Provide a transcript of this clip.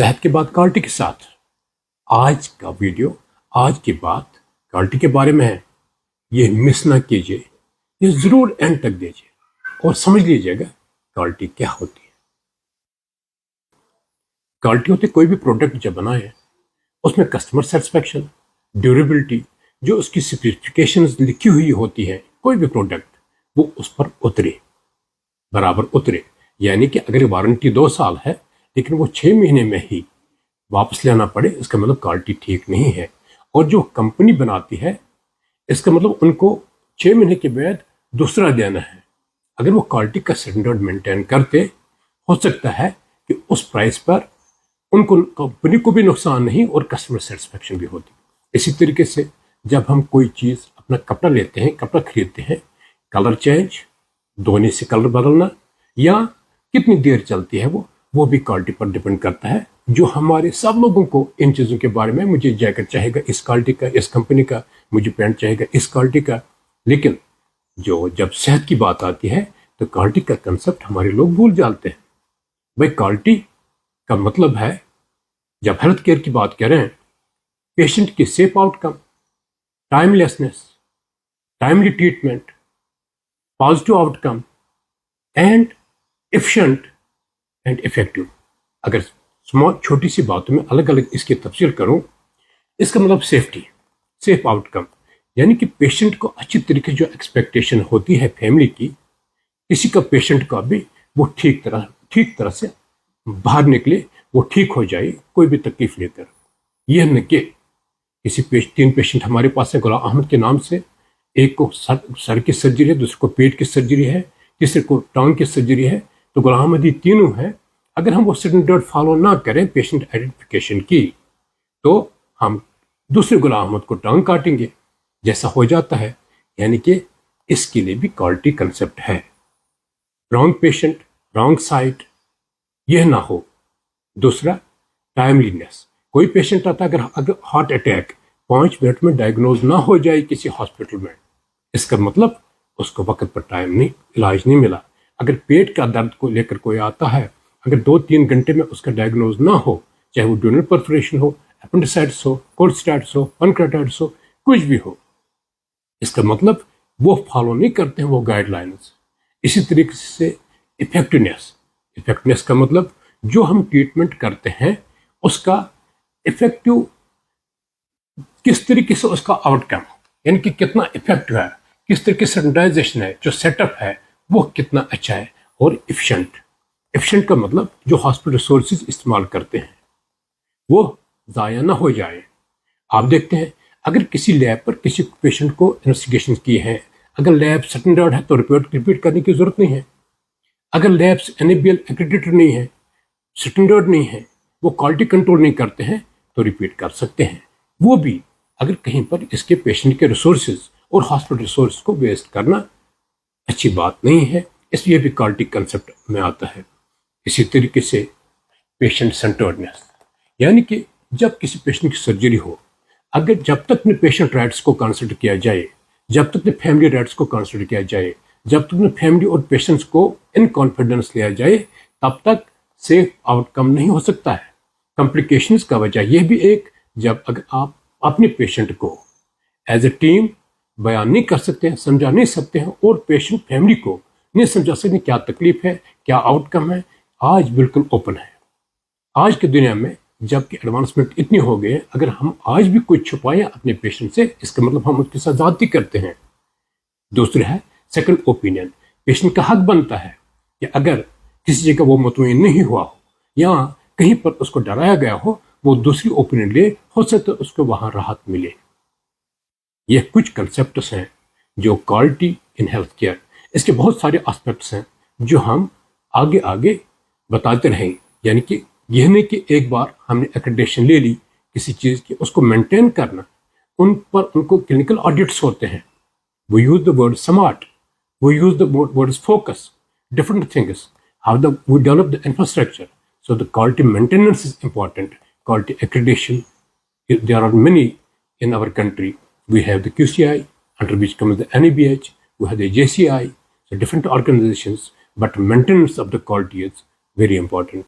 صحت کے بعد کوالٹی کے ساتھ آج کا ویڈیو، آج کی بات کوالٹی کے بارے میں ہے. یہ مس نہ کیجیے، یہ ضرور اینڈ تک دیجیے اور سمجھ لیجیے گا کوالٹی کیا ہوتی ہے. کوالٹی ہوتی کوئی بھی پروڈکٹ جب بنائے اس میں کسٹمر سیٹسفیکشن، ڈیوریبلٹی، جو اس کی اسپیسیفکیشنز لکھی ہوئی ہوتی ہے، کوئی بھی پروڈکٹ وہ اس پر اترے، برابر اترے. یعنی کہ اگر وارنٹی 2 سال ہے لیکن وہ 6 مہینے میں ہی واپس لینا پڑے، اس کا مطلب کوالٹی ٹھیک نہیں ہے. اور جو کمپنی بناتی ہے اس کا مطلب ان کو 6 مہینے کے بعد دوسرا دینا ہے. اگر وہ کوالٹی کا اسٹینڈرڈ مینٹین کرتے، ہو سکتا ہے کہ اس پرائس پر ان کو، کمپنی کو بھی نقصان نہیں اور کسٹمر سیٹسفیکشن بھی ہوتی. اسی طریقے سے جب ہم کوئی چیز، اپنا کپڑا لیتے ہیں، کپڑا خریدتے ہیں، کلر چینج، دھونے سے کلر بدلنا یا کتنی دیر چلتی ہے وہ بھی کوالٹی پر ڈپینڈ کرتا ہے. جو ہمارے سب لوگوں کو ان چیزوں کے بارے میں، مجھے جیکٹ چاہے گا اس کوالٹی کا، اس کمپنی کا، مجھے پینٹ چاہے گا اس کوالٹی کا. لیکن جب صحت کی بات آتی ہے تو کوالٹی کا کنسپٹ ہمارے لوگ بھول جاتے ہیں. بھائی کوالٹی کا مطلب ہے، جب ہیلتھ کیئر کی بات کریں، پیشنٹ کی safe outcome, timeliness, timely treatment, positive outcome and efficient and effective. اگر چھوٹی سی باتوں میں الگ الگ اس کی تفصیل کروں، اس کا مطلب سیفٹی، سیف آؤٹ کم، یعنی کہ پیشنٹ کو اچھی طریقے جو ایکسپیکٹیشن ہوتی ہے فیملی کی، کسی کا پیشنٹ کا بھی وہ ٹھیک طرح سے باہر نکلے، وہ ٹھیک ہو جائے کوئی بھی تکلیف لے کر. یہ نہ کہ کسی 3 پیشنٹ ہمارے پاس ہیں غلام احمد کے نام سے، ایک کو سر کی سرجری ہے، دوسرے کو پیٹ کی سرجری ہے، تیسرے کو ٹانگ کی سرجری ہے. تو غلام احمد یہ تینوں ہیں. اگر ہم وہ اسٹینڈرڈ فالو نہ کریں پیشنٹ آئیڈینٹیفیکیشن کی، تو ہم دوسرے غلام احمد کو ٹانگ کاٹیں گے، جیسا ہو جاتا ہے. یعنی کہ اس کے لیے بھی کوالٹی کنسپٹ ہے. رانگ پیشنٹ، رانگ سائٹ، یہ نہ ہو. دوسرا ٹائملینس. کوئی پیشنٹ آتا ہے، اگر ہارٹ اٹیک 5 منٹ میں ڈائگنوز نہ ہو جائے کسی ہاسپٹل میں، اس کا مطلب اس کو وقت پر علاج نہیں ملا. اگر پیٹ کا درد کو لے کر کوئی آتا ہے، اگر 2-3 گھنٹے میں اس کا ڈائگنوز نہ ہو، چاہے وہ ڈونر پرفوریشن ہو، اپنڈیسائٹس ہو، کولسٹائٹس ہو، پنکریاٹائٹس ہو، کچھ بھی ہو، اس کا مطلب وہ فالو نہیں کرتے ہیں وہ گائیڈ لائنز. اسی طریقے سے ایفیکٹنیس کا مطلب جو ہم ٹریٹمنٹ کرتے ہیں اس کا افیکٹو، کس طریقے سے اس کا آؤٹ کم، یعنی کہ کتنا افیکٹو ہے، کس طریقے سے سینیٹائزیشن ہے، جو سیٹ اپ ہے وہ کتنا اچھا ہے. اور ایفیشنٹ کا مطلب جو ہاسپٹل ریسورسز استعمال کرتے ہیں وہ ضائع نہ ہو جائے. آپ دیکھتے ہیں اگر کسی لیب پر کسی پیشنٹ کو انویسٹیگیشن کی ہے، اگر لیب سٹینڈرڈ ہے تو ریپیٹ کرنے کی ضرورت نہیں ہے. اگر لیبس NABL ایکریڈیٹڈ نہیں ہے، سٹینڈرڈ نہیں ہے، وہ کوالٹی کنٹرول نہیں کرتے ہیں تو ریپیٹ کر سکتے ہیں. وہ بھی اگر کہیں پر اس کے پیشنٹ کے ریسورسز اور ہاسپٹل ریسورس کو ویسٹ کرنا اچھی بات نہیں ہے. اس لیے بھی کوالٹی کنسپٹ میں آتا ہے. اسی طریقے سے پیشنٹ سینٹرڈنس، یعنی کہ جب کسی پیشنٹ کی سرجری ہو، جب تک نے پیشنٹ رائٹس کو کنسیڈر کیا جائے، جب تک نے فیملی رائٹس کو کنسیڈر کیا جائے، جب تک نے فیملی اور پیشنٹس کو ان کانفیڈنس لیا جائے، تب تک سیف آؤٹ کم نہیں ہو سکتا ہے. کمپلیکیشنز کا وجہ یہ بھی ایک، جب اگر آپ اپنے پیشنٹ کو ایز اے ٹیم بیان نہیں کر سکتے ہیں، سمجھا نہیں سکتے ہیں، اور پیشنٹ فیملی کو نہیں سمجھا سکتے کیا تکلیف ہے، کیا آؤٹ کم ہے. آج بالکل اوپن ہے. آج کی دنیا میں جب کہ ایڈوانسمنٹ اتنی ہو گئی ہے، اگر ہم آج بھی کوئی چھپائیں اپنے پیشنٹ سے، اس کا مطلب ہم اس کے ساتھ زیادتی کرتے ہیں. دوسرے ہے سیکنڈ اوپینین. پیشنٹ کا حق بنتا ہے کہ اگر کسی جگہ وہ مطمئن نہیں ہوا ہو یا کہیں پر اس کو ڈرایا گیا ہو، وہ دوسری اوپینین لے، ہو سکتا ہے اس کو وہاں راحت ملے. یہ کچھ کنسپٹس ہیں جو کوالٹی ان ہیلتھ کیئر. اس کے بہت سارے آسپیکٹس ہیں جو ہم آگے بتاتے رہیں. یعنی کہ یہ نہیں کہ ایک بار ہم نے ایکریڈیشن لے لی کسی چیز کی، اس کو مینٹین کرنا، ان کو کلینکل آڈٹس ہوتے ہیں. We use the word smart, we use the word focus, different things, we develop the infrastructure. So the quality maintenance is important. Quality accreditation, there are many in our country. We have the QCI, under which comes the NABH, we have the JCI, so different organizations, but maintenance of the quality is very important.